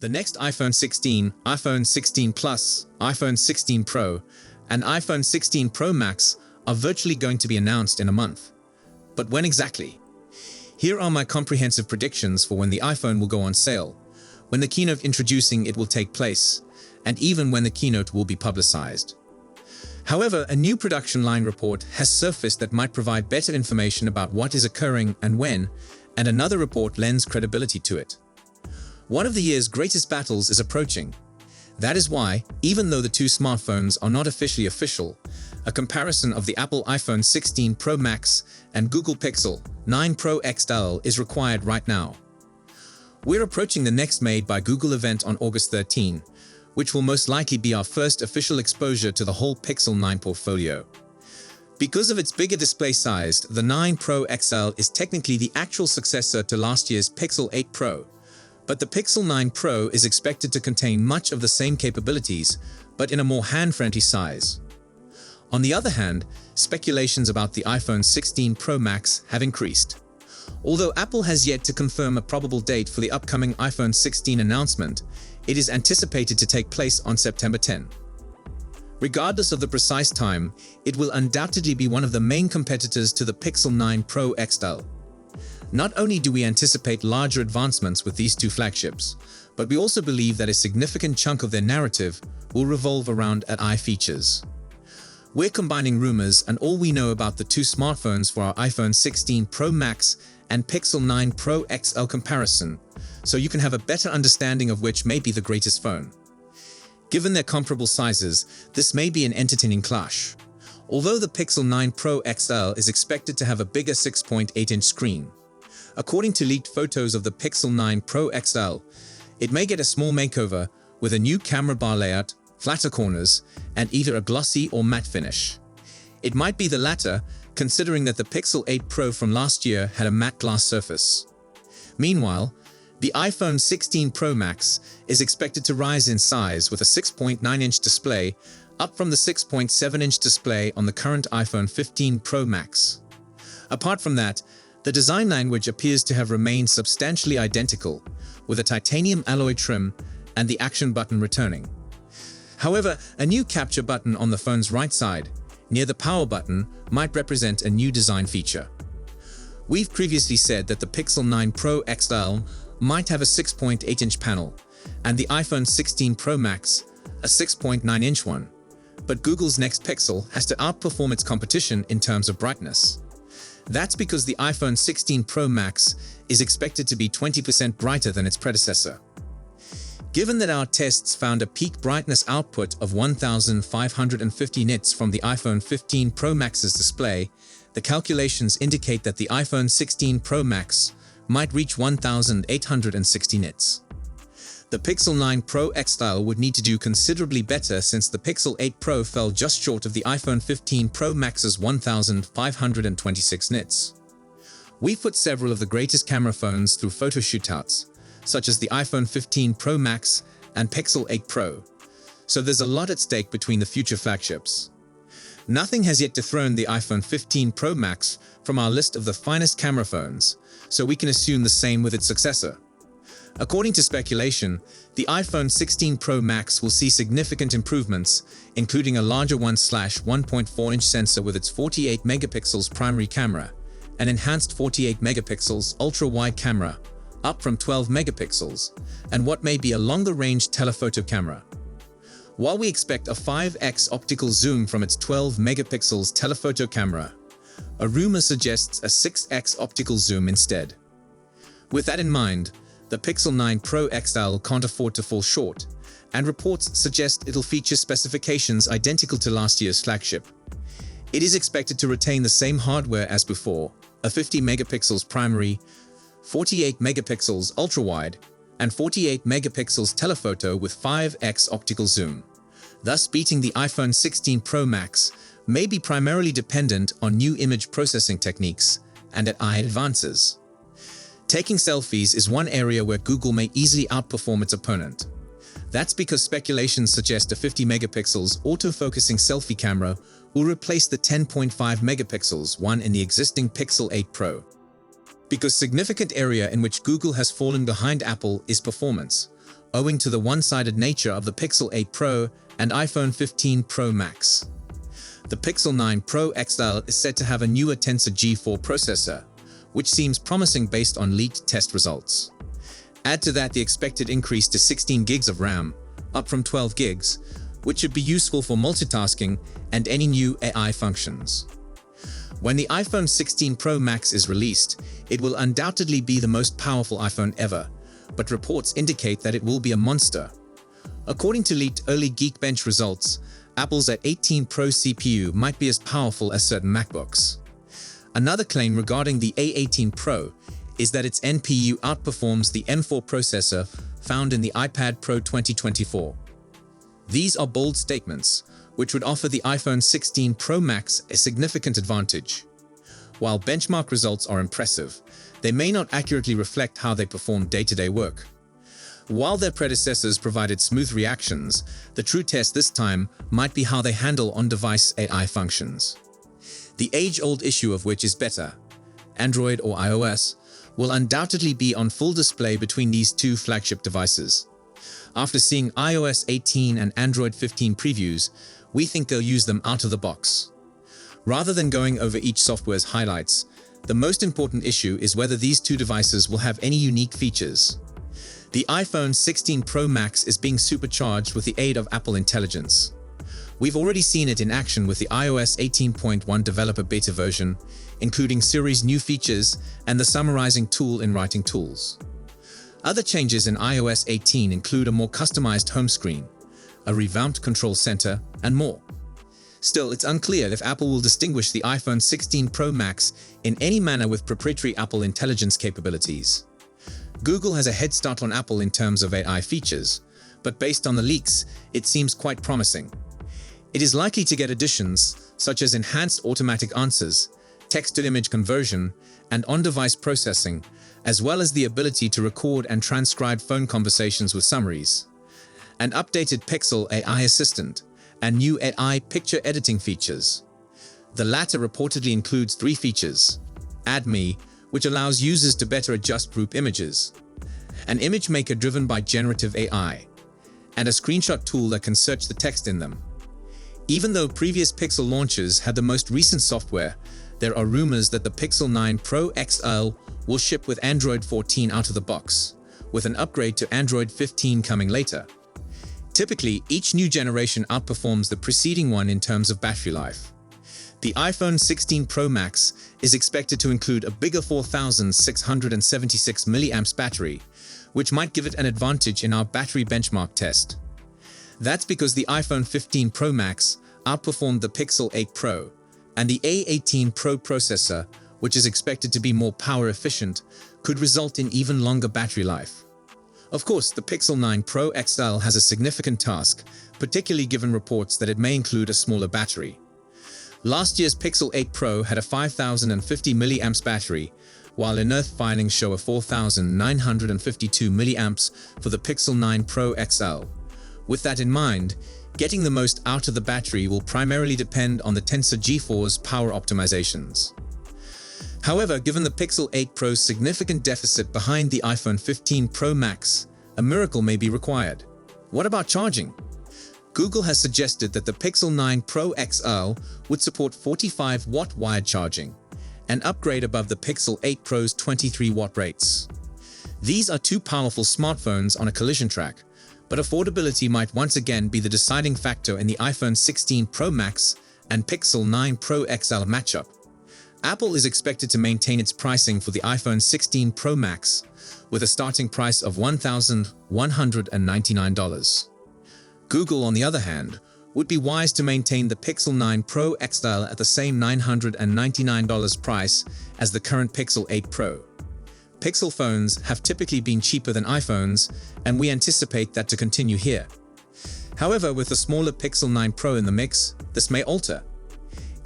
The next iPhone 16, iPhone 16 Plus, iPhone 16 Pro, and iPhone 16 Pro Max are virtually going to be announced in a month. But when exactly? Here are my comprehensive predictions for when the iPhone will go on sale, when the keynote introducing it will take place, and even when the keynote will be publicized. However, a new production line report has surfaced that might provide better information about what is occurring and when, and another report lends credibility to it. One of the year's greatest battles is approaching. That is why, even though the two smartphones are not officially official, a comparison of the Apple iPhone 16 Pro Max and Google Pixel 9 Pro XL is required right now. We're approaching the next Made by Google event on August 13, which will most likely be our first official exposure to the whole Pixel 9 portfolio. Because of its bigger display size, the 9 Pro XL is technically the actual successor to last year's Pixel 8 Pro. But the Pixel 9 Pro is expected to contain much of the same capabilities, but in a more hand-friendly size. On the other hand, speculations about the iPhone 16 Pro Max have increased. Although Apple has yet to confirm a probable date for the upcoming iPhone 16 announcement, it is anticipated to take place on September 10. Regardless of the precise time, it will undoubtedly be one of the main competitors to the Pixel 9 Pro XL. Not only do we anticipate larger advancements with these two flagships, but we also believe that a significant chunk of their narrative will revolve around AI features. We're combining rumors and all we know about the two smartphones for our iPhone 16 Pro Max and Pixel 9 Pro XL comparison, so you can have a better understanding of which may be the greatest phone. Given their comparable sizes, this may be an entertaining clash. Although the Pixel 9 Pro XL is expected to have a bigger 6.8-inch screen. According to leaked photos of the Pixel 9 Pro XL, it may get a small makeover with a new camera bar layout, flatter corners, and either a glossy or matte finish. It might be the latter, considering that the Pixel 8 Pro from last year had a matte glass surface. Meanwhile, the iPhone 16 Pro Max is expected to rise in size with a 6.9-inch display, up from the 6.7-inch display on the current iPhone 15 Pro Max. Apart from that, the design language appears to have remained substantially identical, with a titanium alloy trim and the action button returning. However, a new capture button on the phone's right side, near the power button, might represent a new design feature. We've previously said that the Pixel 9 Pro XL might have a 6.8-inch panel, and the iPhone 16 Pro Max a 6.9-inch one, but Google's next Pixel has to outperform its competition in terms of brightness. That's because the iPhone 16 Pro Max is expected to be 20% brighter than its predecessor. Given that our tests found a peak brightness output of 1,550 nits from the iPhone 15 Pro Max's display, the calculations indicate that the iPhone 16 Pro Max might reach 1,860 nits. The Pixel 9 Pro XL would need to do considerably better since the Pixel 8 Pro fell just short of the iPhone 15 Pro Max's 1,526 nits. We've put several of the greatest camera phones through photo shootouts, such as the iPhone 15 Pro Max and Pixel 8 Pro, so there's a lot at stake between the future flagships. Nothing has yet dethroned the iPhone 15 Pro Max from our list of the finest camera phones, so we can assume the same with its successor. According to speculation, the iPhone 16 Pro Max will see significant improvements, including a larger 1/1.4-inch sensor with its 48 megapixels primary camera, an enhanced 48 megapixels ultra-wide camera, up from 12 megapixels, and what may be a longer-range telephoto camera. While we expect a 5x optical zoom from its 12 megapixels telephoto camera, a rumor suggests a 6x optical zoom instead. With that in mind, the Pixel 9 Pro XL can't afford to fall short, and reports suggest it'll feature specifications identical to last year's flagship. It is expected to retain the same hardware as before, a 50 megapixels primary, 48 megapixels ultra-wide, and 48 megapixels telephoto with 5x optical zoom. Thus, beating the iPhone 16 Pro Max may be primarily dependent on new image processing techniques and AI advances. Taking selfies is one area where Google may easily outperform its opponent. That's because speculations suggest a 50 megapixels autofocusing selfie camera will replace the 10.5 megapixels one in the existing Pixel 8 Pro. Because significant area in which Google has fallen behind Apple is performance. owing to the one-sided nature of the Pixel 8 Pro and iPhone 15 Pro Max. The Pixel 9 Pro XL is said to have a newer Tensor G4 processor, which seems promising based on leaked test results. Add to that the expected increase to 16 gigs of RAM, up from 12 gigs, which should be useful for multitasking and any new AI functions. When the iPhone 16 Pro Max is released, it will undoubtedly be the most powerful iPhone ever, but reports indicate that it will be a monster. According to leaked early Geekbench results, Apple's A18 Pro CPU might be as powerful as certain MacBooks. Another claim regarding the A18 Pro is that its NPU outperforms the M4 processor found in the iPad Pro 2024. These are bold statements, which would offer the iPhone 16 Pro Max a significant advantage. While benchmark results are impressive, they may not accurately reflect how they perform day-to-day work. While their predecessors provided smooth reactions, the true test this time might be how they handle on-device AI functions. The age-old issue of which is better, Android or iOS, will undoubtedly be on full display between these two flagship devices. After seeing iOS 18 and Android 15 previews, we think they'll use them out of the box. Rather than going over each software's highlights, the most important issue is whether these two devices will have any unique features. The iPhone 16 Pro Max is being supercharged with the aid of Apple Intelligence. We've already seen it in action with the iOS 18.1 developer beta version, including Siri's new features and the summarizing tool in writing tools. Other changes in iOS 18 include a more customized home screen, a revamped control center, and more. Still, it's unclear if Apple will distinguish the iPhone 16 Pro Max in any manner with proprietary Apple Intelligence capabilities. Google has a head start on Apple in terms of AI features, but based on the leaks, it seems quite promising. It is likely to get additions such as enhanced automatic answers, text-to-image conversion, and on-device processing, as well as the ability to record and transcribe phone conversations with summaries. An updated Pixel AI assistant, and new AI picture editing features. The latter reportedly includes 3 features: Add Me, which allows users to better adjust group images, an image maker driven by generative AI, and a screenshot tool that can search the text in them. Even though previous Pixel launches had the most recent software, there are rumors that the Pixel 9 Pro XL will ship with Android 14 out of the box, with an upgrade to Android 15 coming later. Typically, each new generation outperforms the preceding one in terms of battery life. The iPhone 16 Pro Max is expected to include a bigger 4,676 mAh battery, which might give it an advantage in our battery benchmark test. That's because the iPhone 15 Pro Max outperformed the Pixel 8 Pro, and the A18 Pro processor, which is expected to be more power efficient, could result in even longer battery life. Of course, the Pixel 9 Pro XL has a significant task, particularly given reports that it may include a smaller battery. Last year's Pixel 8 Pro had a 5,050 mAh battery, while Unearth filings show a 4,952 mAh for the Pixel 9 Pro XL. With that in mind, getting the most out of the battery will primarily depend on the Tensor G4's power optimizations. However, given the Pixel 8 Pro's significant deficit behind the iPhone 15 Pro Max, a miracle may be required. What about charging? Google has suggested that the Pixel 9 Pro XL would support 45-watt wired charging, an upgrade above the Pixel 8 Pro's 23-watt rates. These are two powerful smartphones on a collision track, but affordability might once again be the deciding factor in the iPhone 16 Pro Max and Pixel 9 Pro XL matchup. Apple is expected to maintain its pricing for the iPhone 16 Pro Max with a starting price of $1,199. Google, on the other hand, would be wise to maintain the Pixel 9 Pro XL at the same $999 price as the current Pixel 8 Pro. Pixel phones have typically been cheaper than iPhones, and we anticipate that to continue here. However, with the smaller Pixel 9 Pro in the mix, this may alter.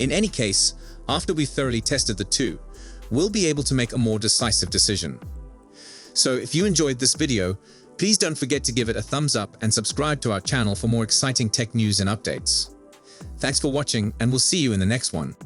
In any case, after we've thoroughly tested the two, we'll be able to make a more decisive decision. So if you enjoyed this video, please don't forget to give it a thumbs up and subscribe to our channel for more exciting tech news and updates. Thanks for watching, and we'll see you in the next one.